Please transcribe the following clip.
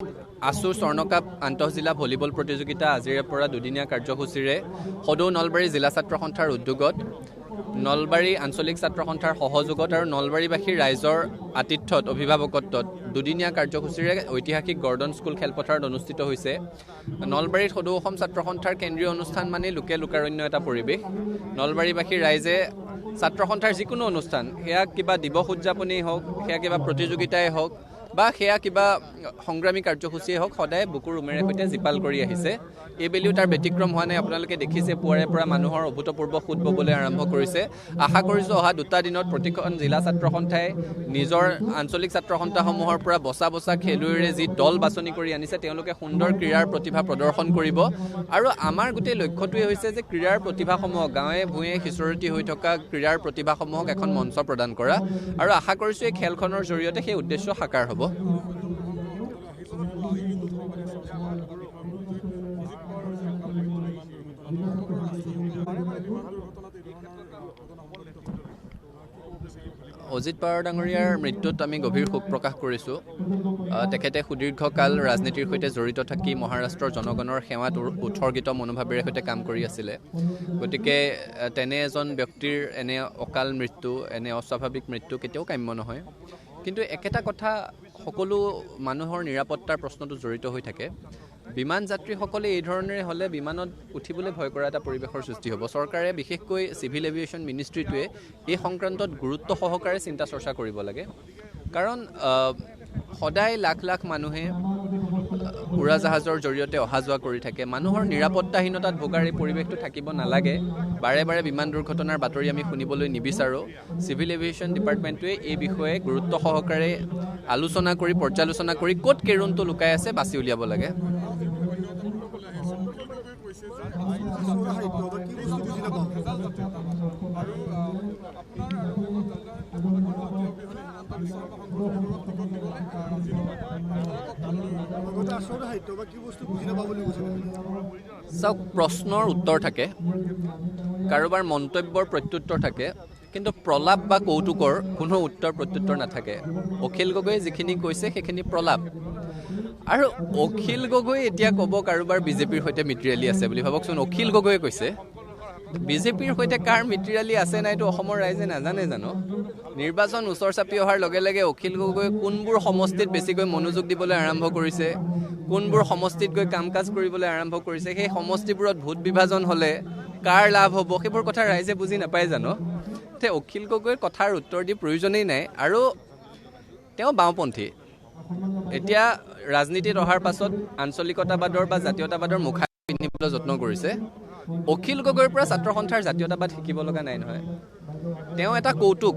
আসু স্বৰ্ণকাপ আন্তঃজিলা ভলীবল প্ৰতিযোগিতা আজিৰে পৰা দুদিনীয়া কাৰ্যসূচীৰে সদৌ নলবাৰী জিলা ছাত্ৰ সন্থাৰ উদ্যোগত নলবাৰী আঞ্চলিক ছাত্ৰ সন্থাৰ সহযোগত আৰু নলবাৰীবাসী ৰাইজৰ আতিথ্যত অভিভাৱকত্বত দুদিনীয়া কাৰ্যসূচীৰে ঐতিহাসিক গৰ্ডন স্কুল খেলপথাৰত অনুষ্ঠিত হৈছে। নলবাৰীত সদৌ অসম ছাত্ৰ সন্থাৰ কেন্দ্ৰীয় অনুষ্ঠান মানে লোকে লোকাৰণ্য এটা পৰিৱেশ। নলবাৰীবাসী ৰাইজে ছাত্ৰ সন্থাৰ যিকোনো অনুষ্ঠান, সেয়া কিবা দিৱস উদযাপনেই হওক, সেয়া কিবা প্ৰতিযোগিতাই হওক বা সেয়া কিবা সংগ্ৰামী কাৰ্যসূচীয়ে হওক, সদায় বুকুৰ উমেৰে সৈতে জীপাল কৰি আহিছে। এইবেলিও তাৰ ব্যতিক্ৰম হোৱা নাই। আপোনালোকে দেখিছে পুৱাৰে পৰা মানুহৰ অভূতপূৰ্ব সোঁত ববলৈ আৰম্ভ কৰিছে। আশা কৰিছোঁ অহা দুটা দিনত প্ৰতিখন জিলা ছাত্ৰ সন্থাই নিজৰ আঞ্চলিক ছাত্ৰ সন্থাসমূহৰ পৰা বচা বচা খেলুৱৈৰে যি দল বাছনি কৰি আনিছে, তেওঁলোকে সুন্দৰ ক্ৰীড়াৰ প্ৰতিভা প্ৰদৰ্শন কৰিব। আৰু আমাৰ গোটেই লক্ষ্যটোৱে হৈছে যে ক্ৰীড়াৰ প্ৰতিভাসমূহক, গাঁৱে ভূঞে সিঁচৰতি হৈ থকা ক্ৰীড়াৰ প্ৰতিভাসমূহক এখন মঞ্চ প্ৰদান কৰা। আৰু আশা কৰিছোঁ এই খেলখনৰ জৰিয়তে সেই উদ্দেশ্য সাকাৰ হ'ব। অজিত পাৱাৰ ডাঙৰীয়াৰ মৃত্যুত আমি গভীৰ শোক প্ৰকাশ কৰিছোঁ। তেখেতে সুদীৰ্ঘকাল ৰাজনীতিৰ সৈতে জড়িত থাকি মহাৰাষ্ট্ৰৰ জনগণৰ সেৱাত উৎসৰ্গিত মনোভাৱেৰে সৈতে কাম কৰি আছিলে। গতিকে তেনে এজন ব্যক্তিৰ এনে অকাল মৃত্যু, এনে অস্বাভাৱিক মৃত্যু কেতিয়াও কাম্য নহয়। কিন্তু একেটা কথা, সকলো মানুহৰ নিৰাপত্তাৰ প্ৰশ্নটো জড়িত হৈ থাকে। বিমান যাত্ৰীসকলে এই ধৰণেৰে হ'লে বিমানত উঠিবলৈ ভয় কৰা এটা পৰিৱেশৰ সৃষ্টি হ'ব। চৰকাৰে, বিশেষকৈ চিভিল এভিয়েশ্যন মিনিষ্ট্ৰীটোৱে এই সংক্ৰান্তত গুৰুত্ব সহকাৰে চিন্তা চৰ্চা কৰিব লাগে। কাৰণ সদায় লাখ লাখ মানুহে উৰাজাহাজৰ জৰিয়তে অহা যোৱা কৰি থাকে। মানুহৰ নিৰাপত্তাহীনতাত ভোগাৰ এই পৰিৱেশটো থাকিব নালাগে। বাৰে বাৰে বিমান দুৰ্ঘটনাৰ বাতৰি আমি শুনিবলৈ নিবিচাৰোঁ। চিভিল এভিয়েশ্যন ডিপাৰ্টমেণ্টটোৱে এই বিষয়ে গুৰুত্ব সহকাৰে আলোচনা কৰি, পৰ্যালোচনা কৰি ক'ত কেৰুণটো লুকাই আছে বাছি উলিয়াব লাগে। চাওক, প্ৰশ্নৰ উত্তৰ থাকে, কাৰোবাৰ মন্তব্যৰ প্ৰত্যুত্তৰ থাকে, কিন্তু প্ৰলাপ বা কৌতুকৰ কোনো উত্তৰ প্ৰত্যুত্তৰ নাথাকে। অখিল গগৈয়ে যিখিনি কৈছে সেইখিনি প্ৰলাপ। আৰু অখিল গগৈ এতিয়া ক'ব কাৰোবাৰ বিজেপিৰ সৈতে মিত্ৰালি আছে বুলি। ভাবকচোন, অখিল গগৈয়ে কৈছে। বিজেপিৰ সৈতে কাৰ মিত্ৰালি আছে নাইতো অসমৰ ৰাইজে নাজানে জানো? নিৰ্বাচন ওচৰ চাপি অহাৰ লগে লগে অখিল গগৈ কোনবোৰ সমষ্টিত বেছিকৈ মনোযোগ দিবলৈ আৰম্ভ কৰিছে, কোনবোৰ সমষ্টিত গৈ কাম কাজ কৰিবলৈ আৰম্ভ কৰিছে, সেই সমষ্টিবোৰত ভোট বিভাজন হ'লে কাৰ লাভ হ'ব, সেইবোৰ কথা ৰাইজে বুজি নাপায় জানো? তে অখিল গগৈৰ কথাৰ উত্তৰ দি প্ৰয়োজনেই নাই। আৰু তেওঁ বাওঁপন্থী। এতিয়া ৰাজনীতিত অহাৰ পাছত আঞ্চলিকতাবাদৰ বা জাতীয়তাবাদৰ মুখা পিন্ধিবলৈ যত্ন কৰিছে। অখিল গগৈৰ পৰা ছাত্ৰ সন্থাৰ জাতীয়তাবাদ শিকিব লগা নাই নহয়। তেওঁ এটা কৌতুক